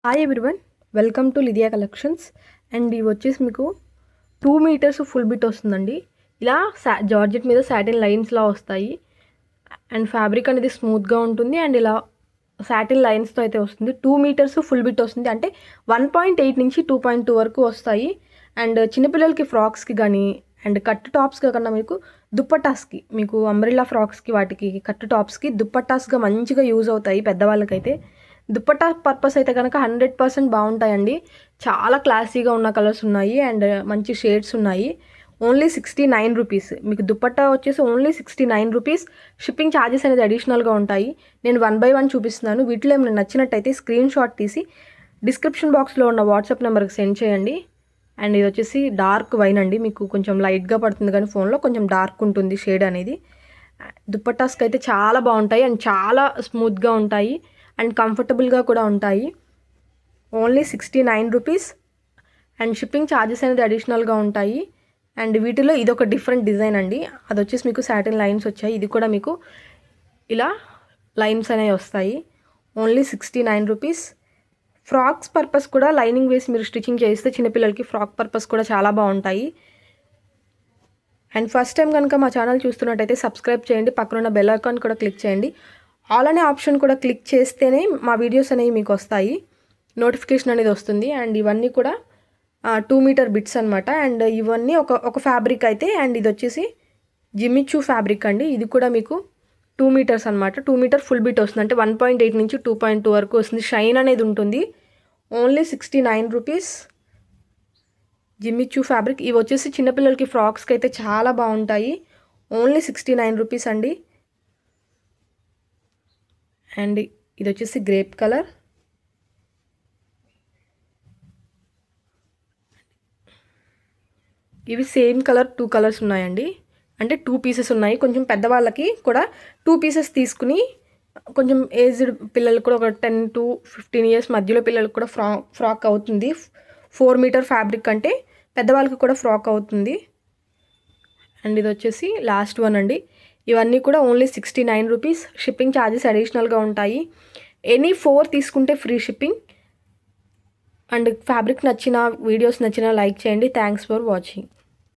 Hi everyone, welcome to Lydia collections. And ఇవి వచ్చేసి మీకు 2 మీటర్స్ ఫుల్ బిట్ వస్తుందండి. ఇలా జార్జెట్ మీద సాటిన్ లైన్స్లా వస్తాయి. అండ్ ఫ్యాబ్రిక్ అనేది స్మూత్గా ఉంటుంది. అండ్ ఇలా సాటిన్ లైన్స్తో అయితే వస్తుంది. 2 మీటర్స్ ఫుల్ బిట్ వస్తుంది. అంటే 1.8 నుంచి 2.2 వరకు వస్తాయి. అండ్ చిన్నపిల్లలకి ఫ్రాక్స్కి కానీ అండ్ కట్ టాప్స్గా కన్నా మీకు దుప్పటాస్కి, మీకు అంబ్రెల్లా ఫ్రాక్స్కి, వాటికి కట్ టాప్స్కి దుప్పటాస్గా మంచిగా యూజ్ అవుతాయి పెద్దవాళ్ళకైతే. దుప్పట్టా పర్పస్ అయితే కనుక 100% బాగుంటాయండి. చాలా క్లాసీగా ఉన్న కలర్స్ ఉన్నాయి అండ్ మంచి షేడ్స్ ఉన్నాయి. Only 69 rupees. మీకు దుప్పట్టా వచ్చేసి ఓన్లీ 69 రూపీస్. షిప్పింగ్ ఛార్జెస్ అనేది అడిషనల్గా ఉంటాయి. నేను 1 by 1 చూపిస్తున్నాను. వీటిలో ఏమైనా నచ్చినట్టయితే స్క్రీన్ షాట్ తీసి డిస్క్రిప్షన్ బాక్స్లో ఉన్న వాట్సాప్ నెంబర్కి సెండ్ చేయండి. అండ్ ఇది వచ్చేసి డార్క్ వైన్ అండి. మీకు కొంచెం లైట్గా పడుతుంది కానీ ఫోన్లో కొంచెం డార్క్ ఉంటుంది షేడ్ అనేది. దుప్పట్టాస్కి అయితే చాలా బాగుంటాయి అండ్ చాలా స్మూత్గా ఉంటాయి అండ్ కంఫర్టబుల్గా కూడా ఉంటాయి. Only 69 rupees. And shipping charges అనేది అడిషనల్గా ఉంటాయి. అండ్ వీటిలో ఇదొక డిఫరెంట్ డిజైన్ అండి. అది వచ్చేసి మీకు సాటిన్ లైన్స్ వచ్చాయి. ఇది కూడా మీకు ఇలా లైన్స్ అనేవి వస్తాయి. Only 69 rupees. ఫ్రాక్స్ పర్పస్ కూడా లైనింగ్ వేసి మీరు స్టిచ్చింగ్ చేస్తే చిన్నపిల్లలకి ఫ్రాక్ పర్పస్ కూడా చాలా బాగుంటాయి. అండ్ ఫస్ట్ టైం కనుక మా ఛానల్ చూస్తున్నట్టయితే సబ్స్క్రైబ్ చేయండి. పక్కనున్న బెల్ ఐకాన్ కూడా క్లిక్ చేయండి. ఆల్ అనే ఆప్షన్ కూడా క్లిక్ చేస్తేనే మా వీడియోస్ అనేవి మీకు వస్తాయి, నోటిఫికేషన్ అనేది వస్తుంది. అండ్ ఇవన్నీ కూడా 2 మీటర్ బిట్స్ అనమాట. అండ్ ఇవన్నీ ఒక ఫ్యాబ్రిక్ అయితే. అండ్ ఇది వచ్చేసి జిమ్మిచూ ఫ్యాబ్రిక్ అండి. ఇది కూడా మీకు 2 మీటర్స్ అనమాట. 2 మీటర్ ఫుల్ బిట్ వస్తుంది. అంటే 1.8 నుంచి 2.2 వరకు వస్తుంది. షైన్ అనేది ఉంటుంది. Only 69 rupees. Jimmy Choo fabric. ఇవి వచ్చేసి చిన్నపిల్లలకి ఫ్రాక్స్కి అయితే చాలా బాగుంటాయి. ఓన్లీ 69 రూపీస్ అండి. అండ్ ఇది వచ్చేసి గ్రేప్ కలర్. ఇవి సేమ్ కలర్ 2 కలర్స్ ఉన్నాయండి. అంటే 2 పీసెస్ ఉన్నాయి. కొంచెం పెద్దవాళ్ళకి కూడా 2 పీసెస్ తీసుకుని, కొంచెం ఏజ్డ్ పిల్లలకు కూడా ఒక 10 to 15 ఇయర్స్ మధ్యలో పిల్లలకు కూడా ఫ్రాక్ అవుతుంది. 4 మీటర్ ఫ్యాబ్రిక్ అంటే పెద్దవాళ్ళకి కూడా ఫ్రాక్ అవుతుంది. అండ్ ఇది వచ్చేసి లాస్ట్ వన్ అండి. ఇవన్నీ కూడా ఓన్లీ 69 రూపీస్. షిప్పింగ్ ఛార్జెస్ అడిషనల్గా ఉంటాయి. ఎనీ 4 తీసుకుంటే ఫ్రీ షిప్పింగ్. అండ్ ఫ్యాబ్రిక్ నచ్చిన, వీడియోస్ నచ్చిన లైక్ చేయండి. Thanks for watching.